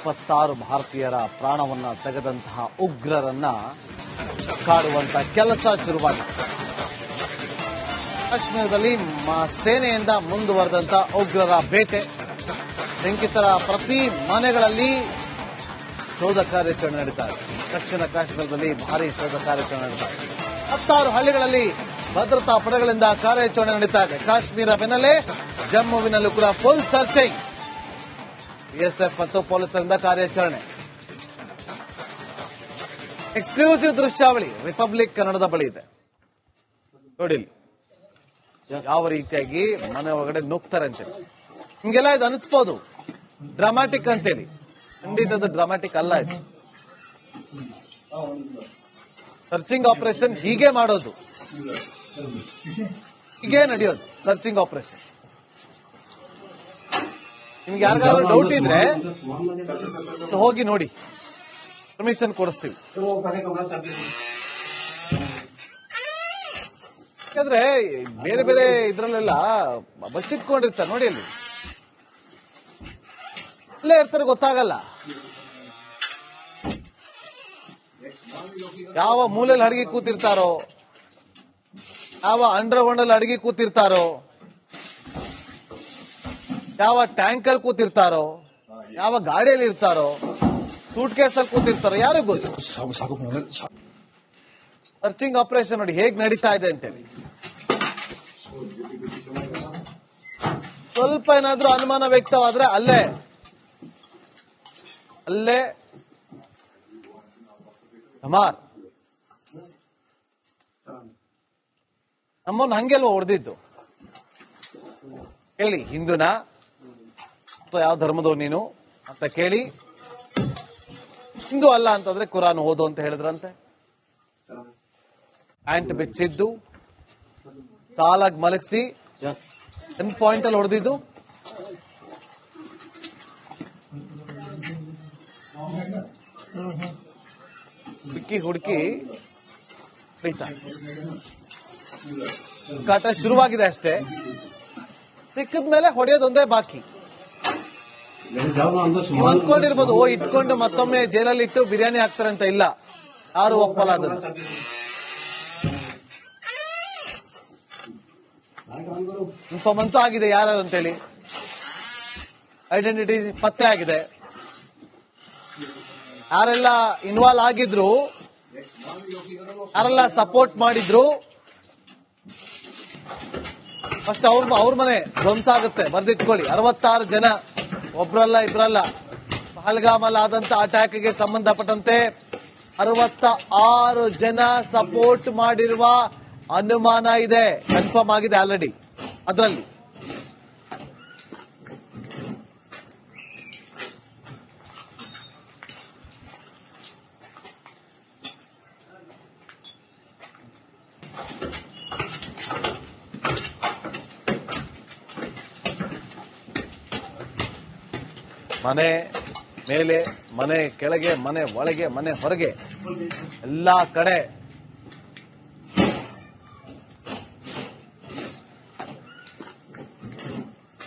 26 ಭಾರತೀಯರ ಪ್ರಾಣವನ್ನ ತೆಗೆದಂತಹ ಉಗ್ರರನ್ನ ಕಾಡುವಂತ ಕೆಲಸ ಶುರುವಾಗಿದೆ. ಕಾಶ್ಮೀರದಲ್ಲಿ ಸೇನೆಯಿಂದ ಮುಂದುವರೆದಂತ ಉಗ್ರರ ಬೇಟೆ, ಶಂಕಿತರ ಪ್ರತಿ ಮನೆಗಳಲ್ಲಿ ಶೋಧ ಕಾರ್ಯಾಚರಣೆ ನಡೀತಾ ಇದೆ. ದಕ್ಷಿಣ ಕಾಶ್ಮೀರದಲ್ಲಿ ಭಾರೀ ಶೋಧ ಕಾರ್ಯಾಚರಣೆ ನಡೀತಾ ಇದೆ. 16 ಹಳ್ಳಿಗಳಲ್ಲಿ ಭದ್ರತಾ ಪಡೆಗಳಿಂದ ಕಾರ್ಯಾಚರಣೆ ನಡೀತಾ ಇದೆ. ಕಾಶ್ಮೀರ ಬೆನ್ನಲ್ಲೇ ಜಮ್ಮುವಿನಲ್ಲೂ ಕೂಡ ಫುಲ್ ಸರ್ಚಿಂಗ್. ಬಿಎಸ್ಎಫ್ ಮತ್ತು ಪೊಲೀಸರಿಂದ ಕಾರ್ಯಾಚರಣೆ. ಎಕ್ಸ್ಕ್ಲೂಸಿವ್ ದೃಶ್ಯಾವಳಿ ರಿಪಬ್ಲಿಕ್ ಕನ್ನಡದ ಬಳಿ ಇದೆ ನೋಡಿ. ಯಾವ ರೀತಿಯಾಗಿ ಮನೆ ಒಳಗಡೆ ನುಗ್ತಾರೆ ಅಂತೇಳಿ ನಿಮ್ಗೆಲ್ಲ ಇದು ಅನಿಸ್ಬೋದು ಡ್ರಾಮಾಟಿಕ್ ಅಂತೇಳಿ. ಖಂಡಿತ ಡ್ರಾಮಾಟಿಕ್ ಅಲ್ಲ. ಇದು ಸರ್ಚಿಂಗ್ ಆಪರೇಷನ್ ಹೀಗೆ ಮಾಡೋದು, ಹೀಗೆ ನಡೆಯೋದು ಸರ್ಚಿಂಗ್ ಆಪರೇಷನ್. ನಿಮ್ಗೆ ಯಾರಿಗಾದ್ರೂ ಡೌಟ್ ಇದ್ರೆ ಹೋಗಿ ನೋಡಿ, ಪರ್ಮಿಷನ್ ಕೊಡಿಸ್ತೀವಿ. ಯಾಕಂದ್ರೆ ಬೇರೆ ಬೇರೆ ಇದ್ರಲ್ಲೆಲ್ಲ ಬಚ್ಚಿಟ್ಕೊಂಡಿರ್ತಾರೆ ನೋಡಿ, ಅಲ್ಲಿ ಅಲ್ಲೇ ಇರ್ತಾರೆ, ಗೊತ್ತಾಗಲ್ಲ ಯಾವ ಮೂಲೆಯಲ್ಲಿ ಅಡಿಗೆ ಕೂತಿರ್ತಾರೋ, ಯಾವ ಅಂಡರ್ಗ್ರೌಂಡ್ ಅಲ್ಲಿ ಅಡಿಗೆ ಕೂತಿರ್ತಾರೋ, ಯಾವ ಟ್ಯಾಂಕ್ ಅಲ್ಲಿ ಕೂತಿರ್ತಾರೋ, ಯಾವ ಗಾಡಿಯಲ್ಲಿ ಇರ್ತಾರೋ, ಸೂಟ್ ಕೇಸ್ ಅಲ್ಲಿ ಕೂತಿರ್ತಾರೋ, ಯಾರಿಗೂ ಗೊತ್ತು. ಸರ್ಚಿಂಗ್ ಆಪರೇಷನ್ ನೋಡಿ ಹೇಗ್ ನಡೀತಾ ಇದೆ ಅಂತೇಳಿ. ಸ್ವಲ್ಪ ಏನಾದ್ರೂ ಅನುಮಾನ ವ್ಯಕ್ತವಾದ್ರೆ ಅಲ್ಲೇ ಧಮಾರ್. ನಮ್ಮನ್ನ ಹಂಗೆಲ್ವ ಹೊಡೆದಿದ್ದು ಕೇಳಿ, ಹಿಂದೂನಾ ಅಥವಾ ಯಾವ ಧರ್ಮದವ್ ನೀನು ಅಂತ ಕೇಳಿ, ಹಿಂದೂ ಅಲ್ಲ ಅಂತಂದ್ರೆ ಕುರಾನ್ ಓದು ಅಂತ ಹೇಳಿದ್ರಂತೆ. ಪ್ಯಾಂಟ್ ಬಿಚ್ಚಿದ್ದು, ಸಾಲಾಗಿ ಮಲಗಿಸಿ ಗನ್ ಪಾಯಿಂಟ್ ಅಲ್ಲಿ ಹೊಡೆದಿದ್ದು. ಹುಡುಕಿ ಕಾಟ ಶುರುವಾಗಿದೆ ಅಷ್ಟೇ. ಸಿಕ್ಕಿದ ಮೇಲೆ ಹೊಡೆಯೋದೊಂದೇ ಬಾಕಿ. ನೀವು ಅಂದ್ಕೊಂಡಿರ್ಬೋದು ಇಟ್ಕೊಂಡು ಮತ್ತೊಮ್ಮೆ ಜೈಲಲ್ಲಿ ಇಟ್ಟು ಬಿರಿಯಾನಿ ಹಾಕ್ತಾರೆ ಅಂತ. ಇಲ್ಲ, ಯಾರು ಒಪ್ಪಲ್ಲ ಅದನ್ನ. ಇನ್ಫಾರ್ಮ್ ಅಂತೂ ಆಗಿದೆ ಯಾರು ಅಂತೇಳಿ, ಐಡೆಂಟಿಟಿ ಪತ್ತೆ ಆಗಿದೆ. ಯಾರೆಲ್ಲ ಇನ್ವಾಲ್ವ್ ಆಗಿದ್ರು, ಯಾರೆಲ್ಲ ಸಪೋರ್ಟ್ ಮಾಡಿದ್ರು, ಫಸ್ಟ್ ಅವ್ರ ಮನೆ ಧ್ವಂಸ ಆಗುತ್ತೆ. ಬರ್ದಿಟ್ಕೊಳ್ಳಿ, 66 ಜನ, ಒಬ್ರಲ್ಲ ಇಬ್ರಲ್ಲ. ಪಹಲ್ಗಾಮಲ್ಲಿ ಆದಂತ ಅಟ್ಯಾಕ್ಗೆ ಸಂಬಂಧಪಟ್ಟಂತೆ 66 ಜನ ಸಪೋರ್ಟ್ ಮಾಡಿರುವ ಅನುಮಾನ ಇದೆ, ಕನ್ಫರ್ಮ್ ಆಗಿದೆ ಆಲ್ರೆಡಿ. ಅದರಲ್ಲಿ ಮನೆ ಮೇಲೆ, ಮನೆ ಕೆಳಗೆ, ಮನೆ ಒಳಗೆ, ಮನೆ ಹೊರಗೆ, ಎಲ್ಲಾ ಕಡೆ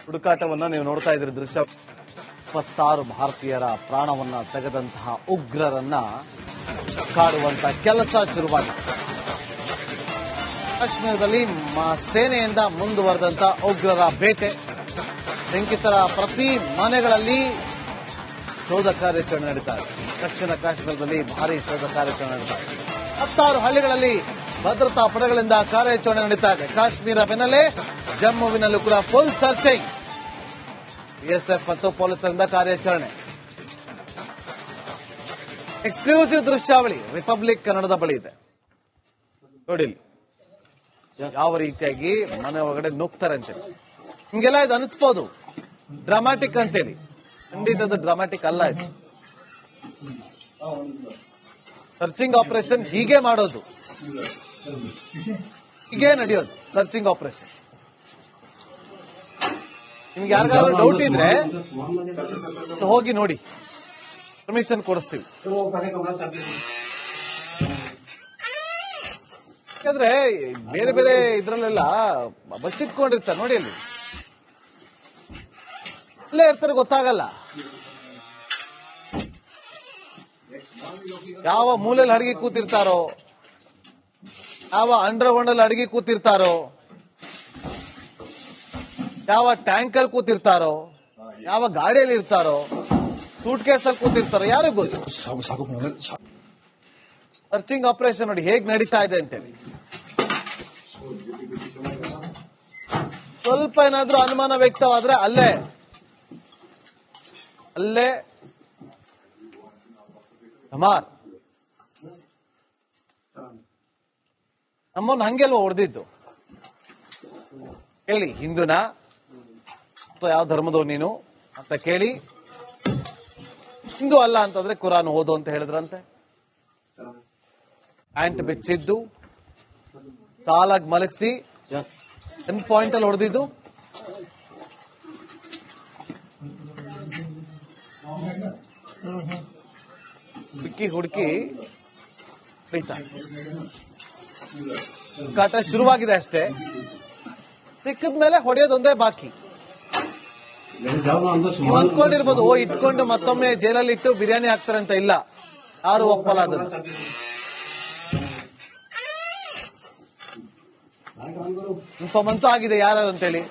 ಹುಡುಕಾಟವನ್ನ ನೀವು ನೋಡ್ತಾ ಇದ್ರಿ ದೃಶ್ಯ. 26 ಭಾರತೀಯರ ಪ್ರಾಣವನ್ನ ತೆಗೆದಂತಹ ಉಗ್ರರನ್ನ ಕಾಡುವಂತ ಕೆಲಸ ಶುರುವಾಗಿದೆ. ಕಾಶ್ಮೀರದಲ್ಲಿ ಸೇನೆಯಿಂದ ಮುಂದುವರೆದಂತ ಉಗ್ರರ ಬೇಟೆ, ಶಂಕಿತರ ಪ್ರತಿ ಮನೆಗಳಲ್ಲಿ ಶೋಧ ಕಾರ್ಯಾಚರಣೆ ನಡೀತಾ ಇದೆ. ದಕ್ಷಿಣ ಕಾಶ್ಮೀರದಲ್ಲಿ ಭಾರೀ ಶೋಧ ಕಾರ್ಯಾಚರಣೆ ನಡೀತಾ ಇದೆ. 16 ಹಳ್ಳಿಗಳಲ್ಲಿ ಭದ್ರತಾ ಪಡೆಗಳಿಂದ ಕಾರ್ಯಾಚರಣೆ ನಡೀತಾ ಇದೆ. ಕಾಶ್ಮೀರ ಬೆನ್ನಲ್ಲೇ ಜಮ್ಮುವಿನಲ್ಲೂ ಕೂಡ ಫುಲ್ ಸರ್ಚಿಂಗ್. ಬಿಎಸ್ಎಫ್ ಮತ್ತು ಪೊಲೀಸರಿಂದ ಕಾರ್ಯಾಚರಣೆ. ಎಕ್ಸ್ಕ್ಲೂಸಿವ್ ದೃಶ್ಯಾವಳಿ ರಿಪಬ್ಲಿಕ್ ಕನ್ನಡದ ಬಳಿ ಇದೆ ನೋಡಿ. ಯಾವ ರೀತಿಯಾಗಿ ಮನೆ ಒಳಗಡೆ ನುಗ್ತಾರೆ ಅಂತೇಳಿ ನಿಮ್ಗೆಲ್ಲ ಇದು ಅನಿಸ್ಬೋದು ಡ್ರಾಮಾಟಿಕ್ ಅಂತೇಳಿ. ಖಂಡಿತ ಡ್ರಾಮಾಟಿಕ್ ಅಲ್ಲ. ಇದು ಸರ್ಚಿಂಗ್ ಆಪರೇಷನ್ ಹೀಗೆ ಮಾಡೋದು, ಹೀಗೆ ನಡೆಯೋದು ಸರ್ಚಿಂಗ್ ಆಪರೇಷನ್. ನಿಮ್ಗೆ ಯಾರಿಗಾದ್ರೂ ಡೌಟ್ ಇದ್ರೆ ಹೋಗಿ ನೋಡಿ, ಪರ್ಮಿಷನ್ ಕೊಡಿಸ್ತೀವಿ. ಯಾಕಂದ್ರೆ ಬೇರೆ ಬೇರೆ ಇದ್ರಲ್ಲೆಲ್ಲ ಬಚ್ಚಿಟ್ಕೊಂಡಿರ್ತಾರೆ ನೋಡಿ, ಅಲ್ಲಿ ಅಲ್ಲೇ ಇರ್ತಾರೆ, ಗೊತ್ತಾಗಲ್ಲ ಯಾವ ಮೂಲೆಯಲ್ಲಿ ಅಡಗಿ ಕೂತಿರ್ತಾರೋ, ಯಾವ ಅಂಡರ್ಗ್ರೌಂಡ್ ಅಲ್ಲಿ ಅಡಗಿ ಕೂತಿರ್ತಾರೋ, ಯಾವ ಟ್ಯಾಂಕರ್ ಕೂತಿರ್ತಾರೋ, ಯಾವ ಗಾಡಿಯಲ್ಲಿ ಇರ್ತಾರೋ, ಸೂಟ್ ಕೇಸಲ್ಲಿ ಕೂತಿರ್ತಾರೋ ಯಾರಿಗೂ ಗೊತ್ತು. ಸರ್ಚಿಂಗ್ ಆಪರೇಷನ್ ನೋಡಿ ಹೇಗ್ ನಡೀತಾ ಇದೆ ಅಂತೇಳಿ. ಸ್ವಲ್ಪ ಏನಾದ್ರೂ ಅನುಮಾನ ವ್ಯಕ್ತವಾದ್ರೆ ಅಲ್ಲೇ ಧಮಾರ್. ನಮ್ಮನ್ನ ಹಂಗೆಲ್ವ ಹೊಡೆದಿದ್ದು ಕೇಳಿ. ಹಿಂದೂನಾ ಅಥವಾ ಯಾವ ಧರ್ಮದವ್ ನೀನು ಅಂತ ಕೇಳಿ. ಹಿಂದೂ ಅಲ್ಲ ಅಂತಂದ್ರೆ ಕುರಾನ್ ಓದು ಅಂತ ಹೇಳಿದ್ರಂತೆ. ಆಂಟ್ ಬಿಚ್ಚಿದ್ದು, ಸಾಲಾಗಿ ಮಲಗಿಸಿ ಪಾಯಿಂಟ್ ಅಲ್ಲಿ ಹೊಡೆದಿದ್ದು. ಹುಡುಕಿ ಕಾಟ ಶುರುವಾಗಿದೆ ಅಷ್ಟೇ. ಸಿಕ್ಕಿದ ಮೇಲೆ ಹೊಡೆಯೋದೊಂದೇ ಬಾಕಿ. ನೀವು ಅಂದ್ಕೊಂಡಿರ್ಬೋದು, ಇಟ್ಕೊಂಡು ಮತ್ತೊಮ್ಮೆ ಜೈಲಲ್ಲಿ ಇಟ್ಟು ಬಿರಿಯಾನಿ ಹಾಕ್ತಾರೆ ಅಂತ. ಇಲ್ಲ, ಯಾರು ಒಪ್ಪಲ್ಲ ಅದನ್ನು. ಇನ್ಫಾರ್ಮ್ ಅಂತೂ ಆಗಿದೆ ಯಾರು ಅಂತೇಳಿ.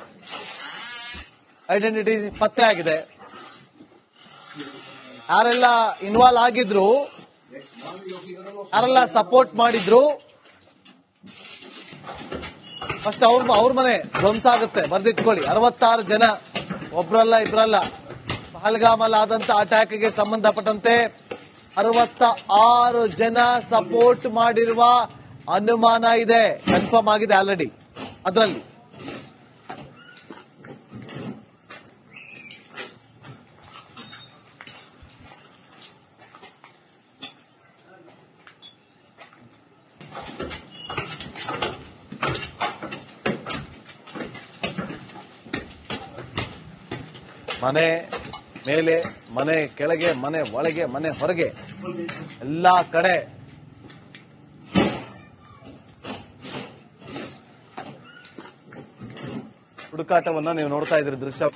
ಐಡೆಂಟಿಟಿ ಪತ್ತೆ ಆಗಿದೆ. ಯಾರೆಲ್ಲ ಇನ್ವಾಲ್ವ್ ಆಗಿದ್ರು, ಯಾರೆಲ್ಲ ಸಪೋರ್ಟ್ ಮಾಡಿದ್ರು, ಫಸ್ಟ್ ಅವ್ರ ಮನೆ ಧ್ವಂಸ ಆಗುತ್ತೆ. ಬರ್ದಿಟ್ಕೊಳ್ಳಿ. 66 ಜನ, ಒಬ್ರಲ್ಲ ಇಬ್ರಲ್ಲ. ಪಹಲ್ಗಾಮಲ್ಲಿ ಆದಂತ ಅಟ್ಯಾಕ್ಗೆ ಸಂಬಂಧಪಟ್ಟಂತೆ 66 ಜನ ಸಪೋರ್ಟ್ ಮಾಡಿರುವ ಅನುಮಾನ ಇದೆ. ಕನ್ಫರ್ಮ್ ಆಗಿದೆ ಆಲ್ರೆಡಿ. ಅದರಲ್ಲಿ ಮನೆ ಮೇಲೆ, ಮನೆ ಕೆಳಗೆ, ಮನೆ ಒಳಗೆ, ಮನೆ ಹೊರಗೆ, ಎಲ್ಲಾ ಕಡೆ ಹುಡುಕಾಟವನ್ನ ನೀವು ನೋಡ್ತಾ ಇದ್ರಿ ದೃಶ್ಯ.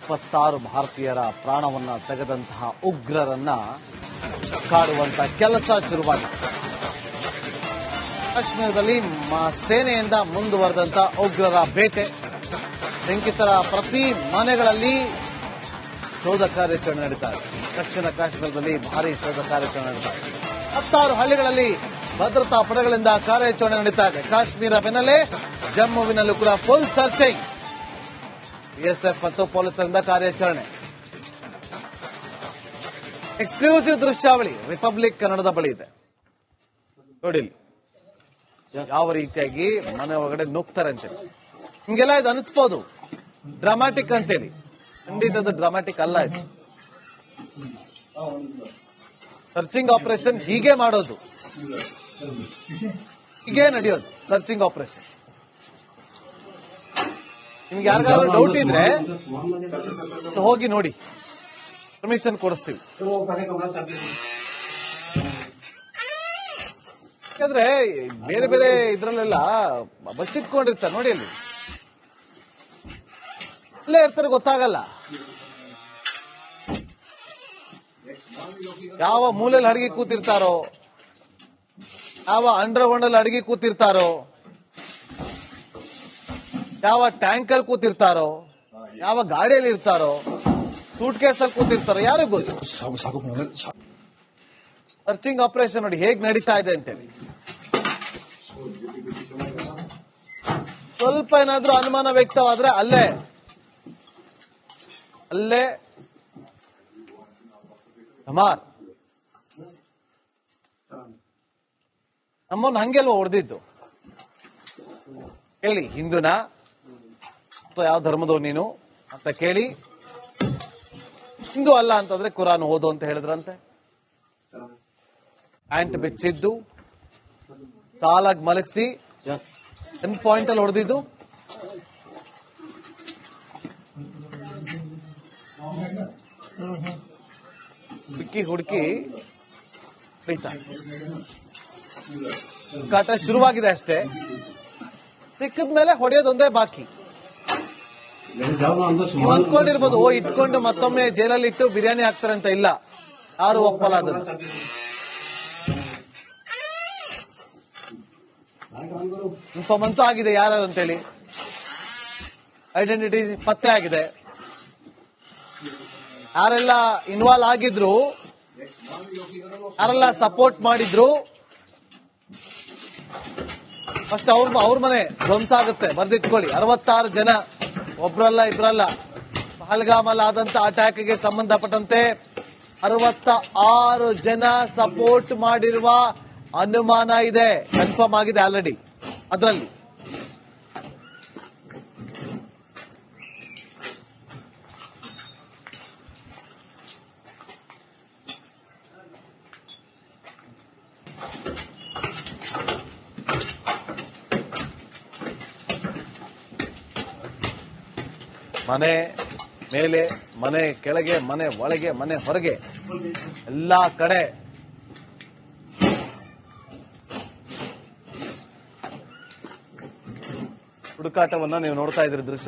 26 ಭಾರತೀಯರ ಪ್ರಾಣವನ್ನ ತೆಗೆದಂತಹ ಉಗ್ರರನ್ನ ಕಾಡುವಂತ ಕೆಲಸ ಶುರುವಾಗಿದೆ. ಕಾಶ್ಮೀರದಲ್ಲಿ ಸೇನೆಯಿಂದ ಮುಂದುವರೆದಂತ ಉಗ್ರರ ಬೇಟೆ. ಶಂಕಿತರ ಪ್ರತಿ ಮನೆಗಳಲ್ಲಿ ಶೋಧ ಕಾರ್ಯಾಚರಣೆ ನಡೀತಾ ಇದೆ. ದಕ್ಷಿಣ ಕಾಶ್ಮೀರದಲ್ಲಿ ಭಾರಿ ಶೋಧ ಕಾರ್ಯಾಚರಣೆ ನಡೀತಾ ಇದೆ. 16 ಹಳ್ಳಿಗಳಲ್ಲಿ ಭದ್ರತಾ ಪಡೆಗಳಿಂದ ಕಾರ್ಯಾಚರಣೆ ನಡೀತಾ ಇದೆ. ಕಾಶ್ಮೀರ ಬೆನ್ನಲ್ಲೇ ಜಮ್ಮುವಿನಲ್ಲೂ ಕೂಡ ಫುಲ್ ಸರ್ಚಿಂಗ್. ಬಿಎಸ್ಎಫ್ ಮತ್ತು ಪೊಲೀಸರಿಂದ ಕಾರ್ಯಾಚರಣೆ. ಎಕ್ಸ್ಕ್ಲೂಸಿವ್ ದೃಶ್ಯಾವಳಿ ರಿಪಬ್ಲಿಕ್ ಕನ್ನಡದ ಬಳಿ ಇದೆ ನೋಡಿ. ಯಾವ ರೀತಿಯಾಗಿ ಮನೆ ಒಳಗಡೆ ನುಗ್ತಾರೆ ಅಂತೇಳಿ ನಿಮ್ಗೆಲ್ಲ ಇದು ಅನಿಸ್ಬೋದು ಡ್ರಾಮ್ಯಾಟಿಕ್ ಅಂತೇಳಿ. ಖಂಡಿತ ಡ್ರಾಮ್ಯಾಟಿಕ್ ಅಲ್ಲ ಇದು. ಸರ್ಚಿಂಗ್ ಆಪರೇಷನ್ ಹೀಗೆ ಮಾಡೋದು, ಹೀಗೆ ನಡೆಯೋದು ಸರ್ಚಿಂಗ್ ಆಪರೇಷನ್. ನಿಮ್ಗೆ ಯಾರಿಗಾದ್ರೂ ಡೌಟ್ ಇದ್ರೆ ಹೋಗಿ ನೋಡಿ, ಪರ್ಮಿಷನ್ ಕೊಡಿಸ್ತೀವಿ. ಯಾಕಂದ್ರೆ ಬೇರೆ ಬೇರೆ ಇದ್ರಲ್ಲೆಲ್ಲ ಬಚ್ಚಿಟ್ಕೊಂಡಿರ್ತಾರೆ ನೋಡಿ. ಅಲ್ಲಿ ಅಲ್ಲೇ ಇರ್ತಾರೆ, ಗೊತ್ತಾಗಲ್ಲ. ಯಾವ ಮೂಲೆಯಲ್ಲಿ ಅಡಗಿ ಕೂತಿರ್ತಾರೋ, ಯಾವ ಅಂಡರ್ಗ್ರೌಂಡ್ ಅಲ್ಲಿ ಅಡಗಿ ಕೂತಿರ್ತಾರೋ, ಯಾವ ಟ್ಯಾಂಕರ್ ಕೂತಿರ್ತಾರೋ, ಯಾವ ಗಾಡಿಯಲ್ಲಿ ಇರ್ತಾರೋ, ಸೂಟ್ ಕೇಸಲ್ಲಿ ಕೂತಿರ್ತಾರೋ ಯಾರಿಗೂ ಗೊತ್ತು. ಸರ್ಚಿಂಗ್ ಆಪರೇಷನ್ ನೋಡಿ ಹೇಗ್ ನಡೀತಾ ಇದೆ ಅಂತೇಳಿ. ಸ್ವಲ್ಪ ಏನಾದ್ರೂ ಅನುಮಾನ ವ್ಯಕ್ತವಾದ್ರೆ ಅಲ್ಲೇ ಧಮಾರ್. ನಮ್ಮನ್ನ ಹಂಗೆಲ್ವ ಹೊಡೆದಿದ್ದು ಕೇಳಿ. ಹಿಂದೂನಾ ಅಥವಾ ಯಾವ ಧರ್ಮದವ್ ನೀನು ಅಂತ ಕೇಳಿ. ಹಿಂದೂ ಅಲ್ಲ ಅಂತಂದ್ರೆ ಕುರಾನ್ ಓದು ಅಂತ ಹೇಳಿದ್ರಂತೆ. ಆಂಟ್ ಬಿಚ್ಚಿದ್ದು, ಸಾಲಾಗಿ ಮಲಗಿಸಿ ಪಾಯಿಂಟ್ ಅಲ್ಲಿ ಹೊಡೆದಿದ್ದು. ಹುಡುಕಿ ಕಾಟ ಶುರುವಾಗಿದೆ ಅಷ್ಟೇ. ಸಿಕ್ಕಿದ ಮೇಲೆ ಹೊಡೆಯೋದೊಂದೇ ಬಾಕಿ. ನೀವು ಅಂದ್ಕೊಂಡಿರ್ಬೋದು, ಇಟ್ಕೊಂಡು ಮತ್ತೊಮ್ಮೆ ಜೈಲಲ್ಲಿ ಇಟ್ಟು ಬಿರಿಯಾನಿ ಹಾಕ್ತಾರೆ ಅಂತ. ಇಲ್ಲ, ಯಾರು ಒಪ್ಪಲ್ಲ ಅದನ್ನು. ಇನ್ಫಾರ್ಮ್ ಅಂತೂ ಆಗಿದೆ ಯಾರು ಅಂತೇಳಿ, ಐಡೆಂಟಿಟಿ ಪತ್ತೆ ಆಗಿದೆ. ಯಾರೆಲ್ಲ ಇನ್ವಾಲ್ವ್ ಆಗಿದ್ರು, ಯಾರೆಲ್ಲ ಸಪೋರ್ಟ್ ಮಾಡಿದ್ರು, ಫಸ್ಟ್ ಅವ್ರ ಮನೆ ಧ್ವಂಸ ಆಗುತ್ತೆ. ಬರ್ದಿಟ್ಕೊಳ್ಳಿ, 66 ಜನ, ಒಬ್ರಲ್ಲ ಇಬ್ರಲ್ಲ. ಪಹಲ್ಗಾಮಲ್ಲಿ ಆದಂತ ಅಟ್ಯಾಕ್ಗೆ ಸಂಬಂಧಪಟ್ಟಂತೆ 66 ಜನ ಸಪೋರ್ಟ್ ಮಾಡಿರುವ ಅನುಮಾನ ಇದೆ, ಕನ್ಫರ್ಮ್ ಆಗಿದೆ ಆಲ್ರೆಡಿ. ಅದರಲ್ಲಿ ಮನೆ ಮೇಲೆ, ಮನೆ ಕೆಳಗೆ, ಮನೆ ಒಳಗೆ, ಮನೆ ಹೊರಗೆ, ಎಲ್ಲಾ ಕಡೆ ಹುಡುಕಾಟವನ್ನ ನೀವು ನೋಡ್ತಾ ಇದ್ರಿ ದೃಶ್ಯ.